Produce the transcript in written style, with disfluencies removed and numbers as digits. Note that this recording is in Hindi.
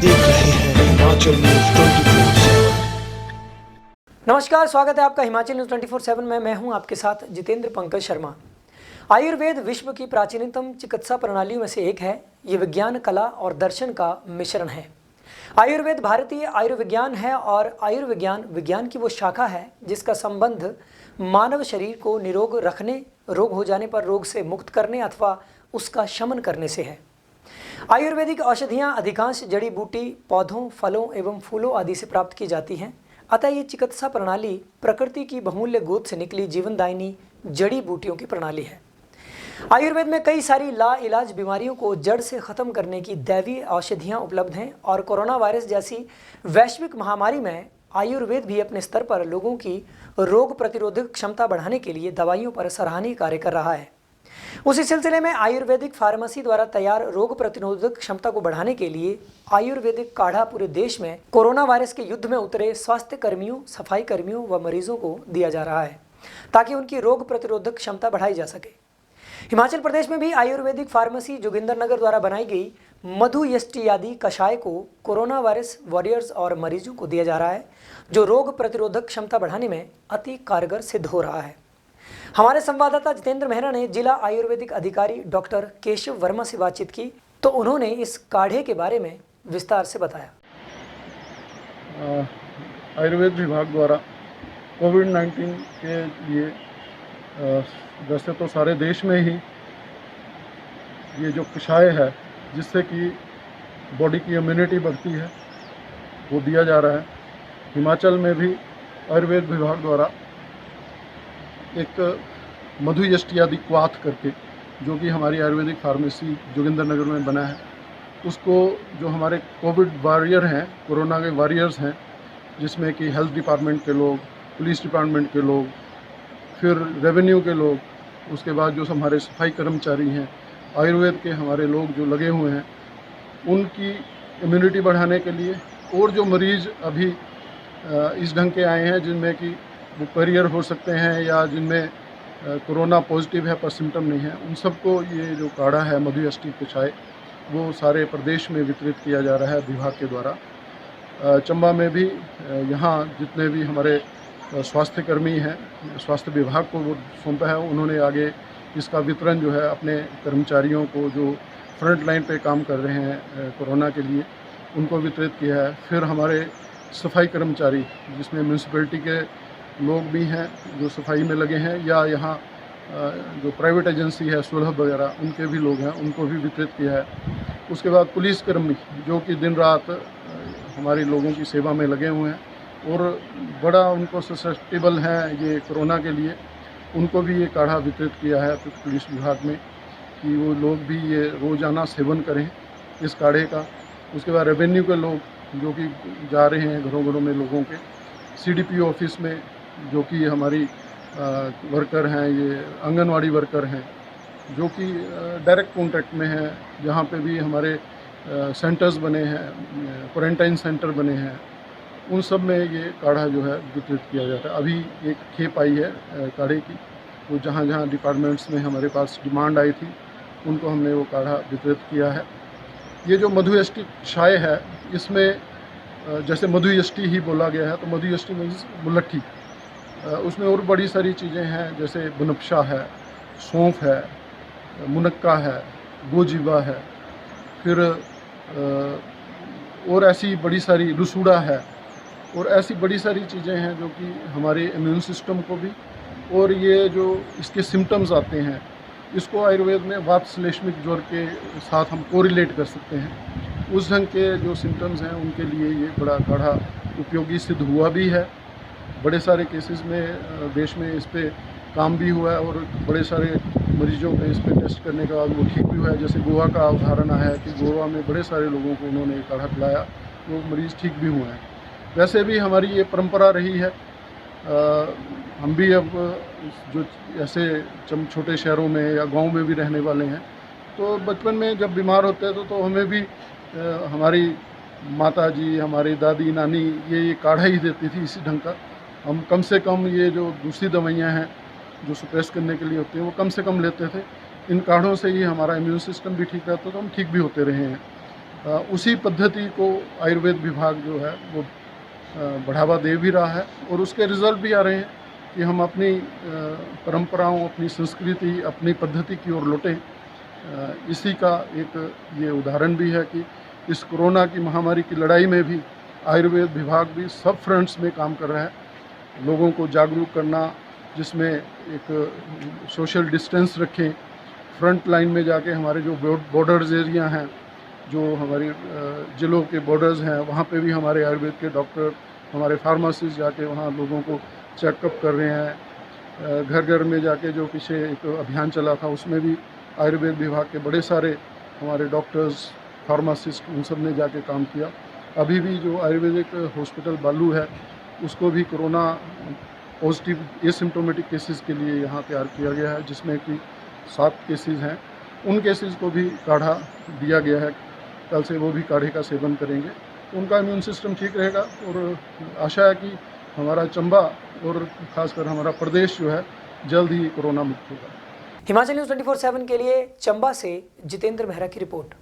देख रहे हैं हिमाचल न्यूज 24/7। नमस्कार, स्वागत है आपका हिमाचल न्यूज 24/7 में। मैं हूं आपके साथ जितेंद्र पंकज शर्मा। आयुर्वेद विश्व की प्राचीनतम चिकित्सा प्रणालियों में से एक है। ये विज्ञान, कला और दर्शन का मिश्रण है। आयुर्वेद भारतीय आयुर्विज्ञान है और आयुर्विज्ञान विज्ञान की वो शाखा है जिसका संबंध मानव शरीर को निरोग रखने, रोग हो जाने पर रोग से मुक्त करने अथवा उसका शमन करने से है। आयुर्वेदिक औषधियाँ अधिकांश जड़ी बूटी, पौधों, फलों एवं फूलों आदि से प्राप्त की जाती हैं। अतः ये चिकित्सा प्रणाली प्रकृति की बहुमूल्य गोद से निकली जीवनदायिनी जड़ी बूटियों की प्रणाली है। आयुर्वेद में कई सारी लाइलाज बीमारियों को जड़ से ख़त्म करने की दैवीय औषधियाँ उपलब्ध हैं और कोरोना वायरस जैसी वैश्विक महामारी में आयुर्वेद भी अपने स्तर पर लोगों की रोग प्रतिरोधक क्षमता बढ़ाने के लिए दवाइयों पर सराहनीय कार्य कर रहा है। उसी सिलसिले में आयुर्वेदिक फार्मेसी द्वारा तैयार रोग प्रतिरोधक क्षमता को बढ़ाने के लिए आयुर्वेदिक काढ़ा पूरे देश में कोरोना वायरस के युद्ध में उतरे स्वास्थ्य कर्मियों, सफाई कर्मियों व मरीजों को दिया जा रहा है ताकि उनकी रोग प्रतिरोधक क्षमता बढ़ाई जा सके। हिमाचल प्रदेश में भी आयुर्वेदिक फार्मेसी जोगिंद्रनगर द्वारा बनाई गई मधुयष्टियादि कषाय को कोरोना वायरस वॉरियर्स और मरीजों को दिया जा रहा है, जो रोग प्रतिरोधक क्षमता बढ़ाने में अति कारगर सिद्ध हो रहा है। हमारे संवाददाता जितेंद्र मेहरा ने जिला आयुर्वेदिक अधिकारी डॉक्टर केशव वर्मा से बातचीत की तो उन्होंने इस काढ़े के बारे में विस्तार से बताया। आयुर्वेद विभाग द्वारा कोविड-19 के लिए वैसे तो सारे देश में ही ये जो कषाय है जिससे कि बॉडी की इम्यूनिटी बढ़ती है वो दिया जा रहा है। हिमाचल में भी आयुर्वेद विभाग द्वारा एक मधुयष्टियादि क्वाथ करके, जो कि हमारी आयुर्वेदिक फार्मेसी जोगिंद्रनगर में बना है, उसको जो हमारे कोविड वॉरियर हैं, कोरोना के वॉरियर्स हैं, जिसमें कि हेल्थ डिपार्टमेंट के लोग, पुलिस डिपार्टमेंट के लोग, फिर रेवेन्यू के लोग, उसके बाद जो हमारे सफाई कर्मचारी हैं, आयुर्वेद के हमारे लोग जो लगे हुए हैं, उनकी इम्यूनिटी बढ़ाने के लिए, और जो मरीज़ अभी इस ढंग के आए हैं जिनमें कि वो करियर हो सकते हैं या जिनमें कोरोना पॉजिटिव है पर सिम्टम नहीं है, उन सबको ये जो काढ़ा है मधुयष्टि कषाय वो सारे प्रदेश में वितरित किया जा रहा है विभाग के द्वारा। चंबा में भी यहाँ जितने भी हमारे स्वास्थ्य कर्मी हैं, स्वास्थ्य विभाग को वो सौंपा है, उन्होंने आगे इसका वितरण जो है अपने कर्मचारियों को जो फ्रंट लाइन पे काम कर रहे हैं कोरोना के लिए, उनको वितरित किया है। फिर हमारे सफाई कर्मचारी जिसमें म्यूनसिपैलिटी के लोग भी हैं जो सफाई में लगे हैं, या यहाँ जो प्राइवेट एजेंसी है सुलभ वगैरह, उनके भी लोग हैं, उनको भी वितरित किया है। उसके बाद पुलिसकर्मी जो कि दिन रात हमारे लोगों की सेवा में लगे हुए हैं और बड़ा उनको ससेप्टेबल हैं ये कोरोना के लिए, उनको भी ये काढ़ा वितरित किया है पुलिस विभाग में कि वो लोग भी ये रोज़ाना सेवन करें इस काढ़े का। उसके बाद रेवेन्यू के लोग जो कि जा रहे हैं घरों घरों में लोगों के, CDPO ऑफिस में जो कि हमारी वर्कर हैं, ये आंगनवाड़ी वर्कर हैं जो कि डायरेक्ट कॉन्टैक्ट में हैं, जहाँ पे भी हमारे सेंटर्स बने हैं, क्वारंटाइन सेंटर बने हैं, उन सब में ये काढ़ा जो है वितरित किया जाता है। अभी एक खेप आई है काढ़े की, तो जहाँ जहाँ डिपार्टमेंट्स में हमारे पास डिमांड आई थी उनको हमने वो काढ़ा वितरित किया है। ये जो मधुयष्टि कषाय है, इसमें जैसे मधुयष्टि ही बोला गया है, तो मधुयष्टि मीन्स मुलट्ठी, उसमें और बड़ी सारी चीज़ें हैं जैसे बनफशा है, सौंफ है, मुनक्का है, गोजीबा है, फिर और ऐसी बड़ी सारी रसूड़ा है, और ऐसी बड़ी सारी चीज़ें हैं जो कि हमारे इम्यून सिस्टम को भी, और ये जो इसके सिम्टम्स आते हैं इसको आयुर्वेद में वात श्लेष्मिक ज्वर के साथ हम कोरिलेट कर सकते हैं। उस ढंग के जो सिम्टम्स हैं उनके लिए ये बड़ा काढ़ा उपयोगी सिद्ध हुआ भी है। बड़े सारे केसेस में देश में इस पर काम भी हुआ है और बड़े सारे मरीजों पे इस पर टेस्ट करने के बाद वो ठीक भी हुआ है। जैसे गोवा का उदाहरण आया है कि गोवा में बड़े सारे लोगों को उन्होंने काढ़ा पिलाया, वो मरीज़ ठीक भी हुए हैं। वैसे भी हमारी ये परंपरा रही है, हम भी अब जो ऐसे छोटे शहरों में या गांव में भी रहने वाले हैं, तो बचपन में जब बीमार होते हैं तो हमें भी हमारी माता जी, हमारी दादी नानी ये काढ़ा ही देती थी इसी ढंग का। हम कम से कम ये जो दूसरी दवाइयाँ हैं जो सप्रेस करने के लिए होती हैं वो कम से कम लेते थे। इन काढ़ों से ही हमारा इम्यून सिस्टम भी ठीक रहता था, हम ठीक भी होते रहे हैं। उसी पद्धति को आयुर्वेद विभाग जो है वो बढ़ावा दे भी रहा है और उसके रिजल्ट भी आ रहे हैं कि हम अपनी परंपराओं, अपनी संस्कृति, अपनी पद्धति की ओर लौटें। इसी का एक ये उदाहरण भी है कि इस कोरोना की महामारी की लड़ाई में भी आयुर्वेद विभाग भी सब फ्रंट्स में काम कर रहा है। लोगों को जागरूक करना, जिसमें एक सोशल डिस्टेंस रखें, फ्रंट लाइन में जाके हमारे जो बॉर्डर्स एरिया हैं, जो हमारी जिलों के बॉर्डर्स हैं, वहाँ पे भी हमारे आयुर्वेद के डॉक्टर, हमारे फार्मासिस्ट जाके वहाँ लोगों को चेकअप कर रहे हैं। घर घर में जाके जो पीछे एक अभियान चला था उसमें भी आयुर्वेद विभाग के बड़े सारे हमारे डॉक्टर्स, फार्मासिस्ट, उन सब ने जाके काम किया। अभी भी जो आयुर्वेदिक हॉस्पिटल बालू है उसको भी कोरोना पॉजिटिव एसिम्प्टोमेटिक केसेस के लिए यहाँ तैयार किया गया है, जिसमें कि 7 केसेस हैं। उन केसेस को भी काढ़ा दिया गया है, कल से वो भी काढ़े का सेवन करेंगे तो उनका इम्यून सिस्टम ठीक रहेगा और आशा है कि हमारा चंबा और ख़ासकर हमारा प्रदेश जो है जल्द ही कोरोना मुक्त होगा। हिमाचल न्यूज़ 24/7 के लिए चंबा से जितेंद्र मेहरा की रिपोर्ट।